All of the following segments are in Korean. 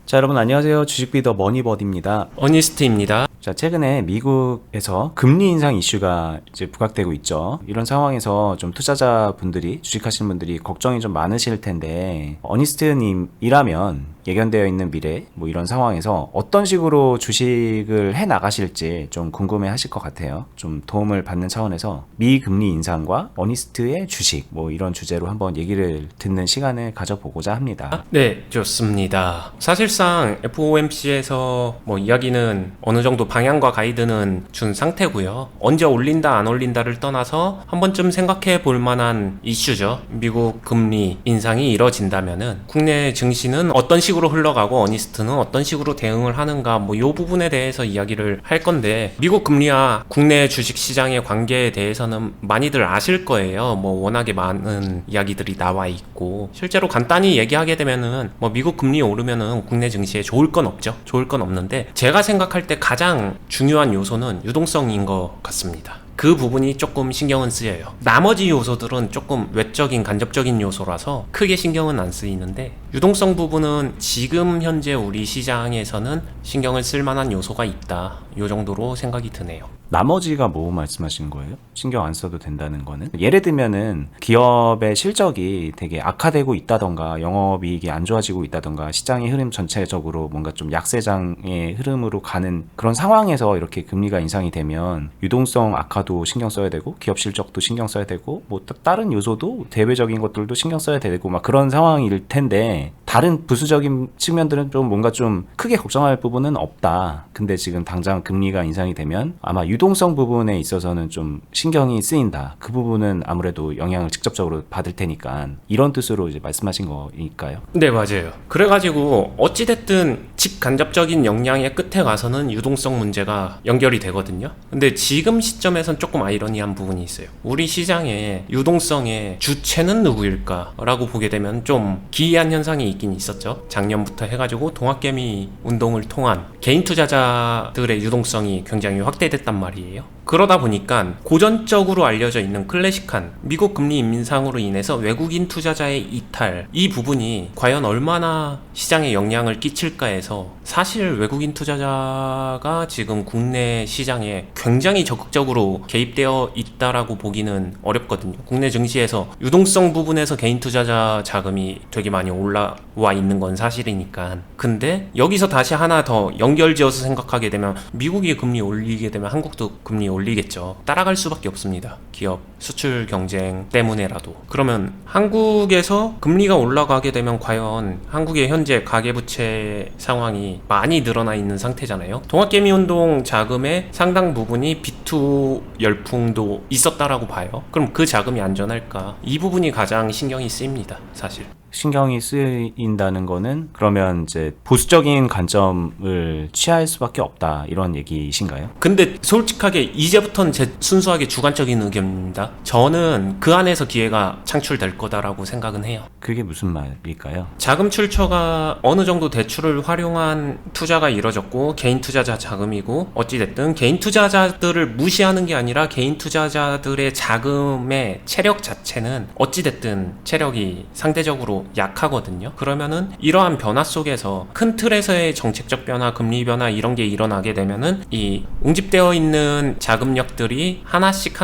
자, 여러분 안녕하세요. 주식비더 머니버디입니다. 어니스트입니다. 자, 최근에 미국에서 금리 인상 이슈가 이제 부각되고 있죠. 이런 상황에서 좀 투자자분들이, 주식하시는 분들이 걱정이 좀 많으실 텐데, 어니스트님이라면 예견되어 있는 미래, 뭐 이런 상황에서 어떤 식으로 주식을 해 나가실지 좀 궁금해 하실 것 같아요. 좀 도움을 받는 차원에서 미금리 인상과 어니스트의 주식, 뭐 이런 주제로 한번 얘기를 듣는 시간을 가져보고자 합니다. 네, 좋습니다. 사실상 FOMC에서 뭐 이야기는 어느 정도 방향과 가이드는 준 상태고요. 언제 올린다 안 올린다를 떠나서 한 번쯤 생각해 볼 만한 이슈죠. 미국 금리 인상이 이뤄진다면은 국내 증시는 어떤 식으로 흘러가고 어니스트는 어떤 식으로 대응을 하는가, 뭐 이 부분에 대해서 이야기를 할 건데, 미국 금리와 국내 주식 시장의 관계에 대해서는 많이들 아실 거예요. 뭐 워낙에 많은 이야기들이 나와 있고, 실제로 간단히 얘기하게 되면은 뭐 미국 금리 오르면은 국내 증시에 좋을 건 없죠. 좋을 건 없는데, 제가 생각할 때 가장 중요한 요소는 유동성인 것 같습니다. 그 부분이 조금 신경은 쓰여요. 나머지 요소들은 조금 외적인 간접적인 요소라서 크게 신경은 안 쓰이는데, 유동성 부분은 지금 현재 우리 시장에서는 신경을 쓸 만한 요소가 있다, 요 정도로 생각이 드네요. 나머지가 뭐 말씀하시는 거예요? 신경 안 써도 된다는 거는? 예를 들면은 기업의 실적이 되게 악화되고 있다던가, 영업이익이 안 좋아지고 있다던가, 시장의 흐름 전체적으로 뭔가 좀 약세장의 흐름으로 가는 그런 상황에서 이렇게 금리가 인상이 되면 유동성 악화도 신경 써야 되고, 기업 실적도 신경 써야 되고, 뭐 다른 요소도 대외적인 것들도 신경 써야 되고, 막 그런 상황일 텐데, 다른 부수적인 측면들은 좀 뭔가 좀 크게 걱정할 부분은 없다. 근데 지금 당장 금리가 인상이 되면 아마 유동성 부분에 있어서는 좀 신경이 쓰인다. 그 부분은 아무래도 영향을 직접적으로 받을 테니까, 이런 뜻으로 이제 말씀하신 거니까요. 네, 맞아요. 그래가지고 어찌됐든 직간접적인 영향의 끝에 가서는 유동성 문제가 연결이 되거든요. 근데 지금 시점에선 조금 아이러니한 부분이 있어요. 우리 시장의 유동성의 주체는 누구일까 라고 보게 되면 좀 기이한 현상이 있긴 있었죠. 작년부터 해가지고 동학개미 운동을 통한 개인 투자자들의 유동성이 굉장히 확대됐단 말이에요. 그러다 보니까 고전적으로 알려져 있는 클래식한 미국 금리 인상으로 인해서 외국인 투자자의 이탈, 이 부분이 과연 얼마나 시장에 영향을 끼칠까 해서, 사실 외국인 투자자가 지금 국내 시장에 굉장히 적극적으로 개입되어 있다라고 보기는 어렵거든요. 국내 증시에서 유동성 부분에서 개인 투자자 자금이 되게 많이 올라와 있는 건 사실이니까. 근데 여기서 다시 하나 더 연결지어서 생각하게 되면, 미국이 금리 올리게 되면 한국도 금리 올리겠죠. 따라갈 수밖에 없습니다. 기업 수출 경쟁 때문에라도. 그러면 한국에서 금리가 올라가게 되면 과연 한국의 현재 가계부채 상황이 많이 늘어나 있는 상태잖아요. 동학개미 운동 자금의 상당 부분이 B2 열풍도 있었다라고 봐요. 그럼 그 자금이 안전할까? 이 부분이 가장 신경이 쓰입니다, 사실. 신경이 쓰인다는 거는 그러면 이제 보수적인 관점을 취할 수밖에 없다, 이런 얘기이신가요? 근데 솔직하게 이제부터는 제 순수하게 주관적인 의견입니다. 저는 그 안에서 기회가 창출될 거다라고 생각은 해요. 그게 무슨 말일까요? 자금 출처가 어느 정도 대출을 활용한 투자가 이뤄졌고, 개인 투자자 자금이고, 어찌됐든 개인 투자자들을 무시하는 게 아니라 개인 투자자들의 자금의 체력 자체는 어찌됐든 체력이 상대적으로 약하거든요. 그러면은 이러한 변화 속에서 큰 틀에서의 정책적 변화, 금리 변화 이런 게 일어나게 되면은 이 웅집되어 있는 자금력들이 하나씩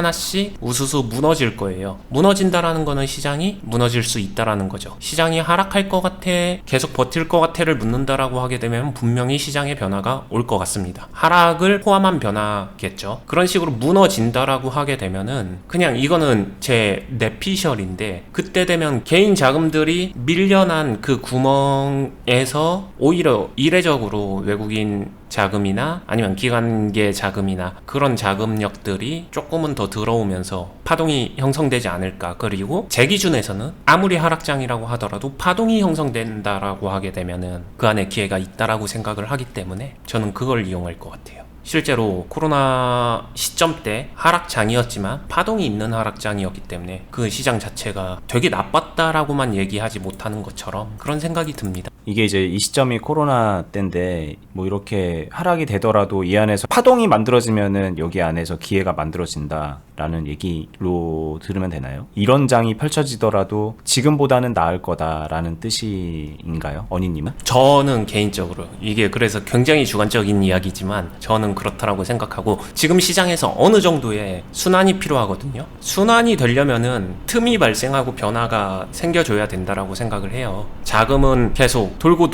우수수 무너질 거예요. 무너진다라는 거는 시장이 무너질 수 있다라는 거죠. 시장이 하락할 것 같아, 계속 버틸 것 같아를 묻는다라고 하게 되면 분명히 시장의 변화가 올 것 같습니다. 하락을 포함한 변화겠죠. 그런 식으로 무너진다라고 하게 되면은 그냥 이거는 제 뇌피셜인데, 그때 되면 개인 자금들이 밀려난 그 구멍에서 오히려 이례적으로 외국인 자금이나 아니면 기관계 자금이나 그런 자금력들이 조금은 더 들어오면서 파동이 형성되지 않을까. 그리고 제 기준에서는 아무리 하락장이라고 하더라도 파동이 형성된다라고 하게 되면은 그 안에 기회가 있다라고 생각을 하기 때문에 저는 그걸 이용할 것 같아요. 실제로 코로나 시점 때 하락장이었지만 파동이 있는 하락장이었기 때문에 그 시장 자체가 되게 나빴다라고만 얘기하지 못하는 것처럼 그런 생각이 듭니다. 이게 이제 이 시점이 코로나 때인데, 뭐 이렇게 하락이 되더라도 이 안에서 파동이 만들어지면은 여기 안에서 기회가 만들어진다 라는 얘기로 들으면 되나요? 이런 장이 펼쳐지더라도 지금보다는 나을 거다라는 뜻인가요? 어니님은? 저는 개인적으로 이게 그래서 굉장히 주관적인 이야기지만 저는 그렇다라고 생각하고 지금 시장에서 어느 정도의 순환이 필요하거든요. 순환이 되려면은 틈이 발생하고 변화가 생겨줘야 된다라고 생각을 해요. 자금은 계속 돌고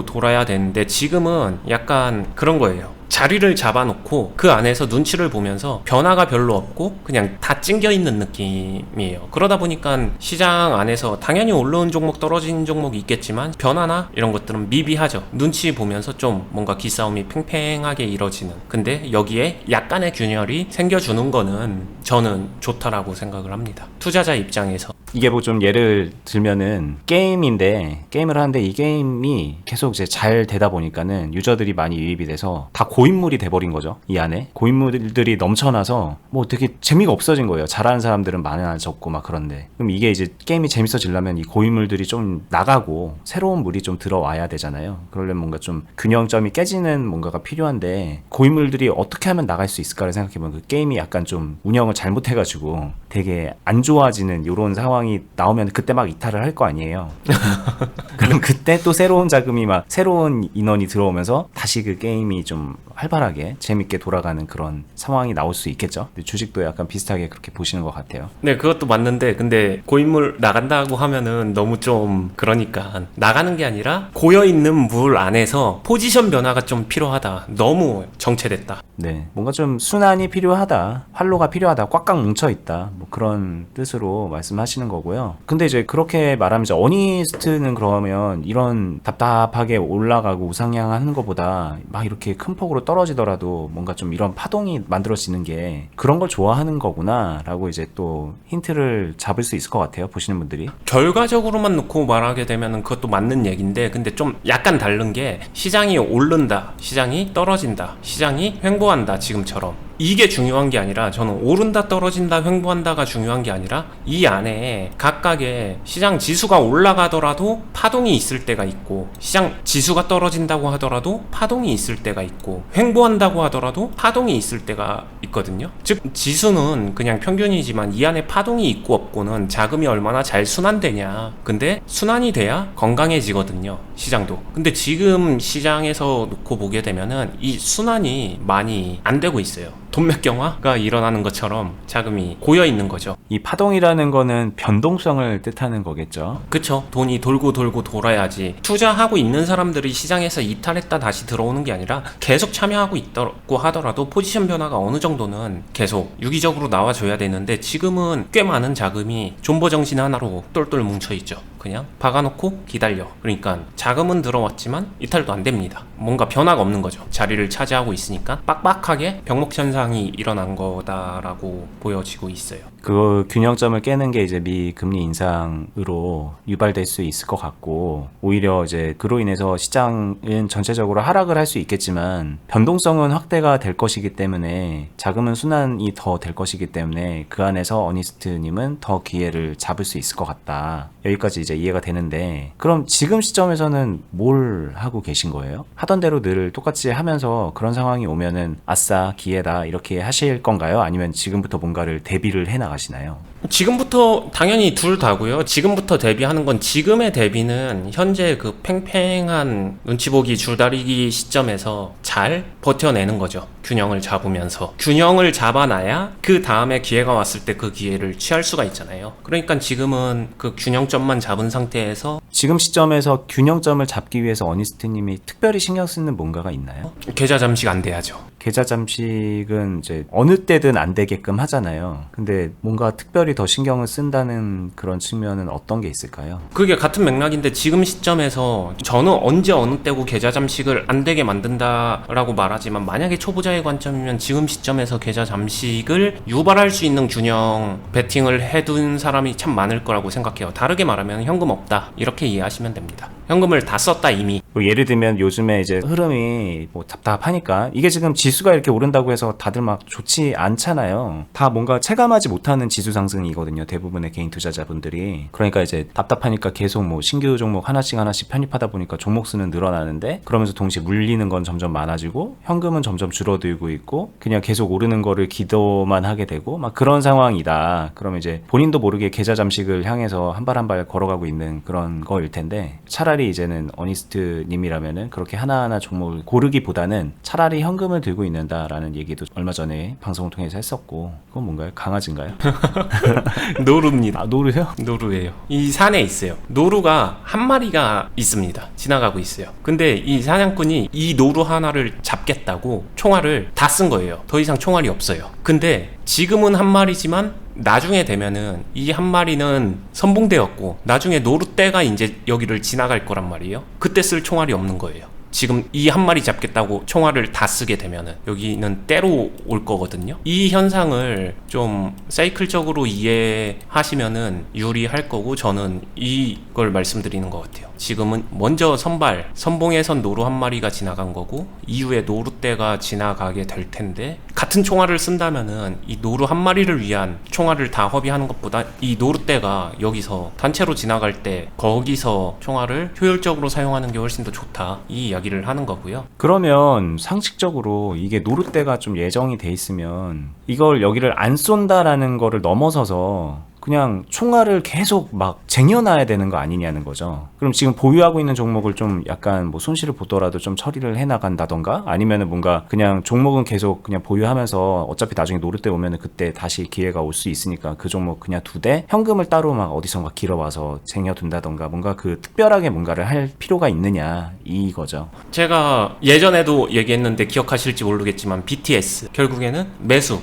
돌아야 되는데 지금은 약간 그런 거예요. 자리를 잡아놓고 그 안에서 눈치를 보면서 변화가 별로 없고 그냥 다 찡겨 있는 느낌이에요. 그러다 보니까 시장 안에서 당연히 올라온 종목 떨어진 종목이 있겠지만 변화나 이런 것들은 미비하죠. 눈치 보면서 좀 뭔가 기싸움이 팽팽하게 이뤄지는. 근데 여기에 약간의 균열이 생겨주는 거는 저는 좋다라고 생각을 합니다. 투자자 입장에서. 이게 뭐 좀 예를 들면은 게임인데 게임을 하는데 이 게임이 계속 이제 잘 되다 보니까는 유저들이 많이 유입이 돼서 다 고인물이 돼버린 거죠. 이 안에 고인물들이 넘쳐나서 뭐 되게 재미가 없어진 거예요. 잘하는 사람들은 많아졌고 막 그런데 그럼 이게 이제 게임이 재밌어지려면 이 고인물들이 좀 나가고 새로운 물이 좀 들어와야 되잖아요. 그러려면 뭔가 좀 균형점이 깨지는 뭔가가 필요한데 고인물들이 어떻게 하면 나갈 수 있을까를 생각해보면 그 게임이 약간 좀 운영을 잘못해가지고 되게 안 좋아지는 이런 상황이 나오면 그때 막 이탈을 할 거 아니에요. 그럼 그때 또 새로운 자금이 막 새로운 인원이 들어오면서 다시 그 게임이 좀 활발하게 재밌게 돌아가는 그런 상황이 나올 수 있겠죠. 근데 주식도 약간 비슷하게 그렇게 보시는 것 같아요. 네, 그것도 맞는데 근데 고인물 나간다고 하면은 너무 좀 그러니까 나가는 게 아니라 고여있는 물 안에서 포지션 변화가 좀 필요하다. 너무 정체됐다. 네, 뭔가 좀 순환이 필요하다, 활로가 필요하다, 꽉꽉 뭉쳐있다, 뭐 그런 뜻으로 말씀하시는 거고요. 근데 이제 그렇게 말하면 이제 어니스트는 그러면 이런 답답하게 올라가고 우상향하는 것보다 막 이렇게 큰 폭으로 떨어지더라도 뭔가 좀 이런 파동이 만들어지는 게 그런 걸 좋아하는 거구나 라고 이제 또 힌트를 잡을 수 있을 것 같아요, 보시는 분들이. 결과적으로만 놓고 말하게 되면은 그것도 맞는 얘기인데 근데 좀 약간 다른 게 시장이 오른다, 시장이 떨어진다, 시장이 횡보한다 지금처럼 이게 중요한 게 아니라 저는 오른다 떨어진다 횡보한다가 중요한 게 아니라 이 안에 각각의 시장 지수가 올라가더라도 파동이 있을 때가 있고 시장 지수가 떨어진다고 하더라도 파동이 있을 때가 있고 횡보한다고 하더라도 파동이 있을 때가 있거든요. 즉 지수는 그냥 평균이지만 이 안에 파동이 있고 없고는 자금이 얼마나 잘 순환되냐. 근데 순환이 돼야 건강해지거든요, 시장도. 근데 지금 시장에서 놓고 보게 되면은 이 순환이 많이 안 되고 있어요. 돈맥경화가 일어나는 것처럼 자금이 고여 있는 거죠. 이 파동이라는 거는 변동성을 뜻하는 거겠죠. 그쵸. 돈이 돌고 돌아야지. 투자하고 있는 사람들이 시장에서 이탈했다 다시 들어오는 게 아니라 계속 참여하고 있다고 하더라도 포지션 변화가 어느 정도는 계속 유기적으로 나와줘야 되는데 지금은 꽤 많은 자금이 존버 정신 하나로 똘똘 뭉쳐있죠. 그냥 박아놓고 기다려. 그러니까 자금은 들어왔지만 이탈도 안 됩니다. 뭔가 변화가 없는 거죠. 자리를 차지하고 있으니까 빡빡하게 병목 현상이 일어난 거다라고 보여지고 있어요. 그 균형점을 깨는 게 이제 미 금리 인상으로 유발될 수 있을 것 같고 오히려 이제 그로 인해서 시장은 전체적으로 하락을 할 수 있겠지만 변동성은 확대가 될 것이기 때문에 자금은 순환이 더 될 것이기 때문에 그 안에서 어니스트님은 더 기회를 잡을 수 있을 것 같다. 여기까지 이제 이해가 되는데 그럼 지금 시점에서는 뭘 하고 계신 거예요? 하던 대로 늘 똑같이 하면서 그런 상황이 오면은 아싸 기회다 이렇게 하실 건가요? 아니면 지금부터 뭔가를 대비를 해나가시나요? 지금부터 당연히 둘 다고요. 지금부터 대비하는 건 지금의 대비는 현재 그 팽팽한 눈치 보기 줄다리기 시점에서 잘 버텨내는 거죠. 균형을 잡으면서. 균형을 잡아놔야 그 다음에 기회가 왔을 때 그 기회를 취할 수가 있잖아요. 그러니까 지금은 그 균형점만 잡은 상태에서 지금 시점에서 균형점을 잡기 위해서 어니스트님이 특별히 신경 쓰는 뭔가가 있나요? 계좌 잠식 안 돼야죠. 계좌 잠식은 이제 어느 때든 안 되게끔 하잖아요. 근데 뭔가 특별히 더 신경을 쓴다는 그런 측면은 어떤 게 있을까요? 그게 같은 맥락인데 지금 시점에서 저는 언제 어느 때고 계좌 잠식을 안 되게 만든다라고 말하지만 만약에 초보자의 관점이면 지금 시점에서 계좌 잠식을 유발할 수 있는 균형 베팅을 해둔 사람이 참 많을 거라고 생각해요. 다르게 말하면 현금 없다 이렇게 이해하시면 됩니다. 현금을 다 썼다 이미. 뭐 예를 들면 요즘에 이제 흐름이 뭐 답답하니까 이게 지금 지수가 이렇게 오른다고 해서 다들 막 좋지 않잖아요. 다 뭔가 체감하지 못하는 지수 상승이거든요. 대부분의 개인 투자자분들이. 그러니까 이제 답답하니까 계속 뭐 신규 종목 하나씩 편입하다 보니까 종목 수는 늘어나는데 그러면서 동시에 물리는 건 점점 많아지고 현금은 점점 줄어들고 있고 그냥 계속 오르는 거를 기도만 하게 되고 막 그런 상황이다. 그러면 이제 본인도 모르게 계좌 잠식을 향해서 한 발 한 발 걸어가고 있는 그런 거일 텐데 차라리 이제는 어니스트 님이라면은 그렇게 하나하나 종목을 고르기보다는 차라리 현금을 들고 있는다라는 얘기도 얼마 전에 방송을 통해서 했었고 그건 뭔가요? 강아지인가요? 노루입니다. 아, 노르세요? 노루예요. 이 산에 있어요. 노루가 한 마리가 있습니다. 지나가고 있어요. 근데 이 사냥꾼이 이 노루 하나를 잡겠다고 총알을 다 쓴 거예요. 더 이상 총알이 없어요. 근데 지금은 한 마리지만 나중에 되면은 이 한 마리는 선봉되었고 나중에 노루떼가 이제 여기를 지나갈 거란 말이에요. 그때 쓸 총알이 없는 거예요. 지금 이 한 마리 잡겠다고 총알을 다 쓰게 되면은 여기는 때로 올 거거든요. 이 현상을 좀 사이클적으로 이해하시면은 유리할 거고 저는 이걸 말씀드리는 것 같아요. 지금은 먼저 선봉에선 노루 한 마리가 지나간 거고 이후에 노루떼가 지나가게 될 텐데 같은 총알을 쓴다면은 이 노루 한 마리를 위한 총알을 다 허비하는 것보다 이 노루떼가 여기서 단체로 지나갈 때 거기서 총알을 효율적으로 사용하는 게 훨씬 더 좋다. 이 이야기를 하는 거고요. 그러면 상식적으로 이게 노루떼가 좀 예정이 돼 있으면 이걸 여기를 안 쏜다라는 거를 넘어서서 그냥 총알을 계속 막 쟁여놔야 되는 거 아니냐는 거죠. 그럼 지금 보유하고 있는 종목을 좀 약간 뭐 손실을 보더라도 좀 처리를 해나간다던가 아니면은 뭔가 그냥 종목은 계속 그냥 보유하면서 어차피 나중에 노를 때 오면은 그때 다시 기회가 올 수 있으니까 그 종목 그냥 두되 현금을 따로 막 어디선가 길어와서 쟁여둔다던가 뭔가 그 특별하게 뭔가를 할 필요가 있느냐 이거죠. 제가 예전에도 얘기했는데 기억하실지 모르겠지만 BTS 결국에는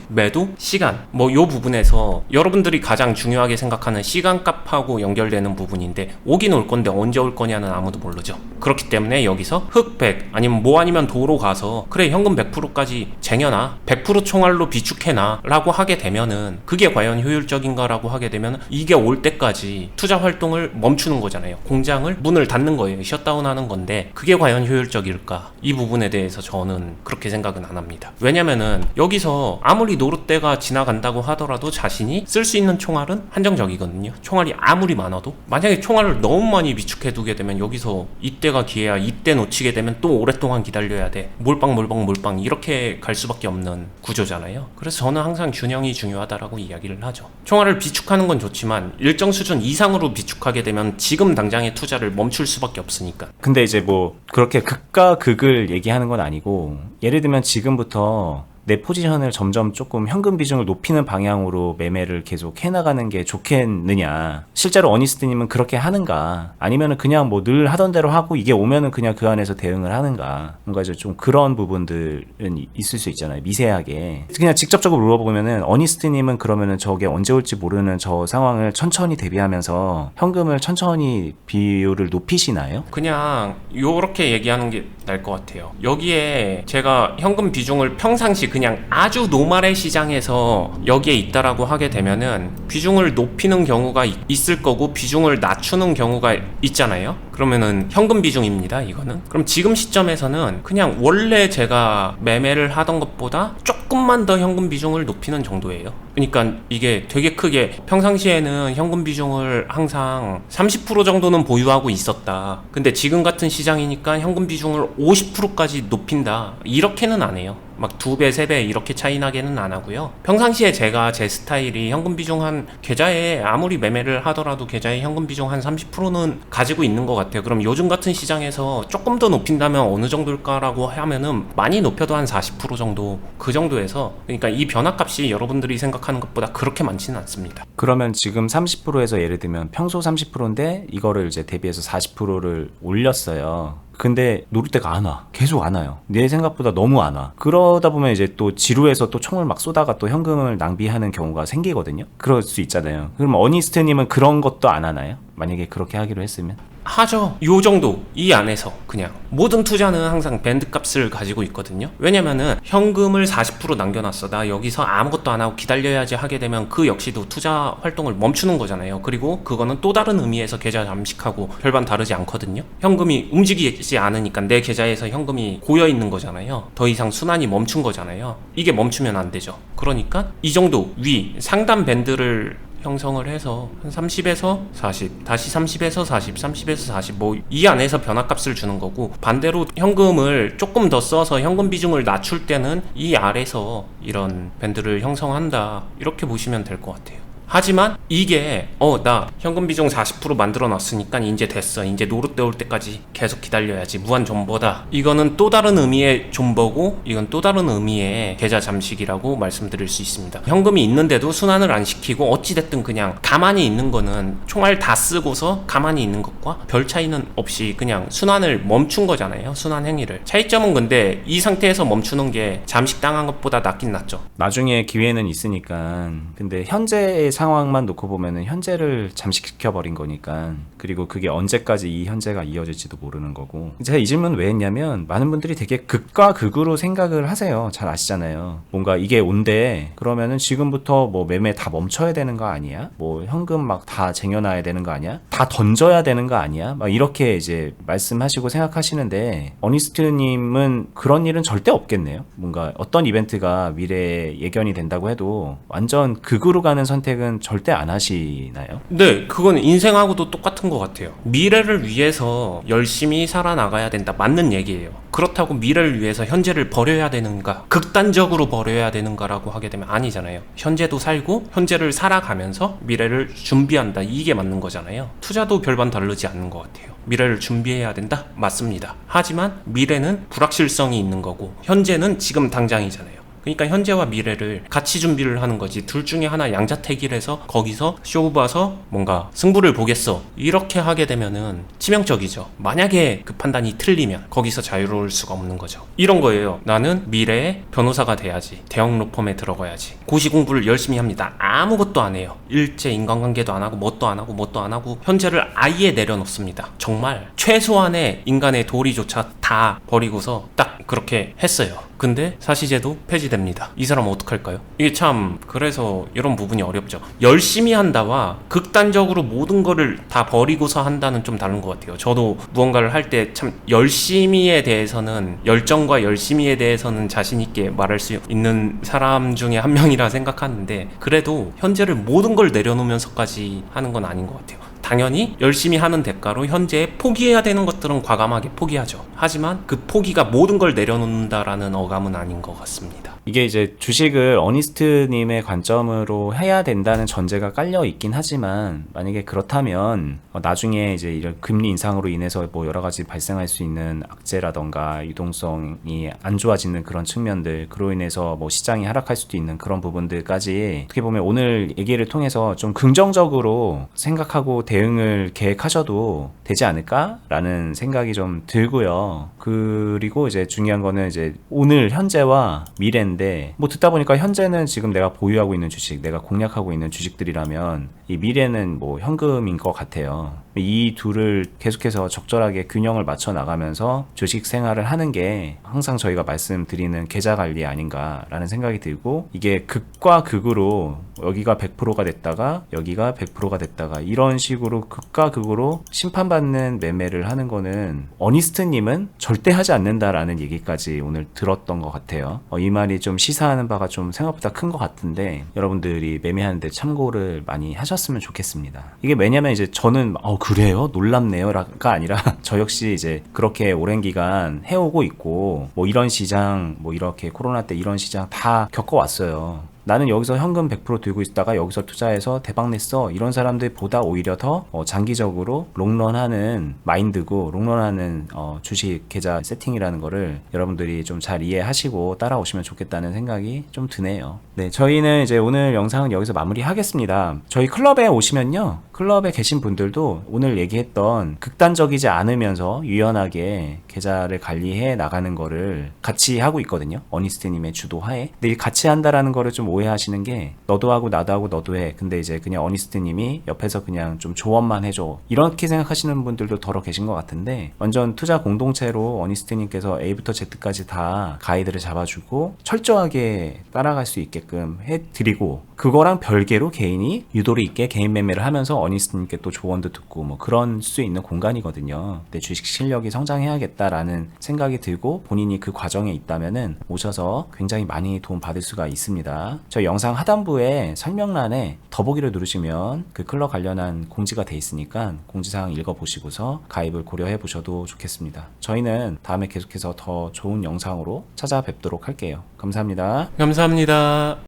매도, 시간 뭐 요 부분에서 여러분들이 가장 중요하게 생각하는 시간값하고 연결되는 부분인데 오긴 올 건데 언제 올 거냐는 아무도 모르죠. 그렇기 때문에 여기서 흑백 아니면 뭐 아니면 도로 가서 그래 현금 100%까지 쟁여놔 100% 총알로 비축해놔 라고 하게 되면은 그게 과연 효율적인가라고 하게 되면 이게 올 때까지 투자 활동을 멈추는 거잖아요. 공장을 문을 닫는 거예요. 셧다운하는 건데 그게 과연 효율적일까? 이 부분에 대해서 저는 그렇게 생각은 안 합니다. 왜냐면은 여기서 아무리 노루떼가 지나간다고 하더라도 자신이 쓸 수 있는 총알은 한정적이거든요. 총알이 아무리 많아도 만약에 총알을 너무 많이 비축해두게 되면 여기서 이때가 기회야. 이때 놓치게 되면 또 오랫동안 기다려야 돼. 몰빵 이렇게 갈 수밖에 없는 구조잖아요. 그래서 저는 항상 균형이 중요하다라고 이야기를 하죠. 총알을 비축하는 건 좋지만 일정 수준 이상으로 비축하게 되면 지금 당장의 투자를 멈출 수밖에 없으니까. 근데 이제 뭐 그렇게 극과 극을 얘기하는 건 아니고 예를 들면 지금부터 내 포지션을 점점 조금 현금 비중을 높이는 방향으로 매매를 계속 해나가는 게 좋겠느냐. 실제로 어니스트님은 그렇게 하는가? 아니면은 그냥 뭐 늘 하던 대로 하고 이게 오면은 그냥 그 안에서 대응을 하는가? 뭔가 이제 좀 그런 부분들은 있을 수 있잖아요. 미세하게. 그냥 직접적으로 물어보면은 어니스트님은 그러면은 저게 언제 올지 모르는 저 상황을 천천히 대비하면서 현금을 천천히 비율을 높이시나요? 그냥 요렇게 얘기하는 게 나을 것 같아요. 여기에 제가 현금 비중을 평상시 그냥 아주 노말의 시장에서 여기에 있다라고 하게 되면은 비중을 높이는 경우가 있을 거고 비중을 낮추는 경우가 있잖아요. 그러면은 현금 비중입니다. 이거는. 그럼 지금 시점에서는 그냥 원래 제가 매매를 하던 것보다 조금만 더 현금 비중을 높이는 정도예요. 그러니까 이게 되게 크게 평상시에는 현금 비중을 항상 30% 정도는 보유하고 있었다. 근데 지금 같은 시장이니까 현금 비중을 50%까지 높인다. 이렇게는 안 해요. 막 2배, 3배 이렇게 차이 나게는 안 하고요. 평상시에 제가 제 스타일이 현금 비중 한 계좌에 아무리 매매를 하더라도 계좌에 현금 비중 한 30%는 가지고 있는 것 같아요. 그럼 요즘 같은 시장에서 조금 더 높인다면 어느 정도일까라고 하면은 많이 높여도 한 40% 정도 그 정도에서 그러니까 이 변화값이 여러분들이 생각하는 것보다 그렇게 많지는 않습니다. 그러면 지금 30%에서 예를 들면 평소 30%인데 이거를 이제 대비해서 40%를 올렸어요. 근데 노릇대가 안 와. 계속 안 와요. 내 생각보다 너무 안 와. 그러다 보면 이제 또 지루해서 또 총을 막 쏘다가 또 현금을 낭비하는 경우가 생기거든요. 그럴 수 있잖아요. 그럼 어니스트님은 그런 것도 안 하나요? 만약에 그렇게 하기로 했으면? 하죠. 요 정도 이 안에서 그냥 모든 투자는 항상 밴드 값을 가지고 있거든요. 왜냐면은 현금을 40% 남겨놨어. 나 여기서 아무것도 안 하고 기다려야지 하게 되면 그 역시도 투자 활동을 멈추는 거잖아요. 그리고 그거는 또 다른 의미에서 계좌 잠식하고 별반 다르지 않거든요. 현금이 움직이지 않으니까 내 계좌에서 현금이 고여 있는 거잖아요. 더 이상 순환이 멈춘 거잖아요. 이게 멈추면 안 되죠. 그러니까 이 정도 위 상단 밴드를 형성을 해서 한 30에서 40, 다시 30에서 40, 30에서 40 뭐 이 안에서 변화값을 주는 거고, 반대로 현금을 조금 더 써서 현금 비중을 낮출 때는 이 아래서 이런 밴드를 형성한다, 이렇게 보시면 될 것 같아요. 하지만 이게 나 현금 비중 40% 만들어 놨으니까 이제 됐어, 이제 노릇대 올 때까지 계속 기다려야지, 무한 존버다, 이거는 또 다른 의미의 존버고 이건 또 다른 의미의 계좌 잠식이라고 말씀드릴 수 있습니다. 현금이 있는데도 순환을 안 시키고 어찌됐든 그냥 가만히 있는 거는 총알 다 쓰고서 가만히 있는 것과 별 차이는 없이 그냥 순환을 멈춘 거잖아요. 순환 행위를. 차이점은 근데 이 상태에서 멈추는 게 잠식당한 것보다 낫긴 낫죠. 나중에 기회는 있으니까. 근데 현재의 상황만 놓고 보면은 현재를 잠식시켜 버린 거니까. 그리고 그게 언제까지 이 현재가 이어질지도 모르는 거고. 제가 이 질문 왜 했냐면 많은 분들이 되게 극과 극으로 생각을 하세요. 잘 아시잖아요. 뭔가 이게 온대 그러면은 지금부터 뭐 매매 다 멈춰야 되는 거 아니야? 뭐 현금 막 다 쟁여놔야 되는 거 아니야? 다 던져야 되는 거 아니야? 막 이렇게 이제 말씀하시고 생각하시는데, 어니스트님은 그런 일은 절대 없겠네요. 뭔가 어떤 이벤트가 미래에 예견이 된다고 해도 완전 극으로 가는 선택은 절대 안 하시나요? 네, 그건 인생하고도 똑같은 것 같아요. 미래를 위해서 열심히 살아나가야 된다, 맞는 얘기예요. 그렇다고 미래를 위해서 현재를 버려야 되는가, 극단적으로 버려야 되는가라고 하게 되면 아니잖아요. 현재도 살고 현재를 살아가면서 미래를 준비한다, 이게 맞는 거잖아요. 투자도 별반 다르지 않는 것 같아요. 미래를 준비해야 된다? 맞습니다. 하지만 미래는 불확실성이 있는 거고 현재는 지금 당장이잖아요. 그러니까 현재와 미래를 같이 준비를 하는 거지, 둘 중에 하나 양자택일 해서 거기서 쇼 봐서 뭔가 승부를 보겠어, 이렇게 하게 되면은 치명적이죠. 만약에 그 판단이 틀리면 거기서 자유로울 수가 없는 거죠. 이런 거예요. 나는 미래에 변호사가 돼야지, 대형 로펌에 들어가야지, 고시 공부를 열심히 합니다. 아무것도 안 해요. 일제 인간관계도 안 하고 뭣도 안 하고 뭣도 안 하고 현재를 아예 내려놓습니다. 정말 최소한의 인간의 도리조차 다 버리고서 딱 그렇게 했어요. 근데 사시제도 폐지됩니다. 이 사람은 어떡할까요? 이게 참, 그래서 이런 부분이 어렵죠. 열심히 한다와 극단적으로 모든 거를 다 버리고서 한다는 좀 다른 것 같아요. 저도 무언가를 할 때 참 열심히에 대해서는, 열정과 열심히에 대해서는 자신 있게 말할 수 있는 사람 중에 한 명이라 생각하는데, 그래도 현재를 모든 걸 내려놓으면서까지 하는 건 아닌 것 같아요. 당연히 열심히 하는 대가로 현재에 포기해야 되는 것들은 과감하게 포기하죠. 하지만 그 포기가 모든 걸 내려놓는다라는 어감은 아닌 것 같습니다. 이게 이제 주식을 어니스트님의 관점으로 해야 된다는 전제가 깔려 있긴 하지만, 만약에 그렇다면 나중에 이제 이런 금리 인상으로 인해서 뭐 여러 가지 발생할 수 있는 악재라던가 유동성이 안 좋아지는 그런 측면들, 그로 인해서 뭐 시장이 하락할 수도 있는 그런 부분들까지 어떻게 보면 오늘 얘기를 통해서 좀 긍정적으로 생각하고 대응을 계획하셔도 되지 않을까라는 생각이 좀 들고요. 그리고 이제 중요한 거는 이제 오늘 현재와 미래인데, 뭐 듣다 보니까 현재는 지금 내가 보유하고 있는 주식, 내가 공략하고 있는 주식들이라면 이 미래는 뭐 현금인 것 같아요. 이 둘을 계속해서 적절하게 균형을 맞춰 나가면서 주식 생활을 하는 게 항상 저희가 말씀드리는 계좌 관리 아닌가라는 생각이 들고, 이게 극과 극으로 여기가 100%가 됐다가 여기가 100%가 됐다가 이런 식으로 극과 극으로 심판받는 매매를 하는 거는 어니스트님은 절대 하지 않는다라는 얘기까지 오늘 들었던 것 같아요. 이 말이 좀 시사하는 바가 좀 생각보다 큰 것 같은데, 여러분들이 매매하는데 참고를 많이 하셨으면 좋겠습니다. 이게 왜냐면 이제 저는 그래요? 놀랍네요가 아니라 저 역시 이제 그렇게 오랜 기간 해오고 있고, 뭐 이런 시장, 뭐 이렇게 코로나 때 이런 시장 다 겪어왔어요. 나는 여기서 현금 100% 들고 있다가 여기서 투자해서 대박 냈어, 이런 사람들보다 오히려 더 장기적으로 롱런하는 마인드고, 롱런하는 주식 계좌 세팅이라는 거를 여러분들이 좀 잘 이해하시고 따라오시면 좋겠다는 생각이 좀 드네요. 네, 저희는 이제 오늘 영상은 여기서 마무리하겠습니다. 저희 클럽에 오시면요, 클럽에 계신 분들도 오늘 얘기했던 극단적이지 않으면서 유연하게 계좌를 관리해 나가는 거를 같이 하고 있거든요. 어니스트님의 주도하에. 근데 이 같이 한다라는 거를 좀 오해하시는 게 너도 하고 나도 하고 너도 해. 근데 이제 그냥 어니스트님이 옆에서 그냥 좀 조언만 해줘. 이렇게 생각하시는 분들도 더러 계신 것 같은데 완전 투자 공동체로 어니스트님께서 A부터 Z까지 다 가이드를 잡아주고 철저하게 따라갈 수 있게끔 해드리고 그거랑 별개로 개인이 유도리 있게 개인 매매를 하면서 어니스트님께 또 조언도 듣고 뭐 그런 수 있는 공간이거든요. 내 주식 실력이 성장해야겠다라는 생각이 들고 본인이 그 과정에 있다면은 오셔서 굉장히 많이 도움 받을 수가 있습니다. 저희 영상 하단부에 설명란에 더보기를 누르시면 그 클럽 관련한 공지가 돼 있으니까 공지사항 읽어보시고서 가입을 고려해 보셔도 좋겠습니다. 저희는 다음에 계속해서 더 좋은 영상으로 찾아뵙도록 할게요. 감사합니다. 감사합니다.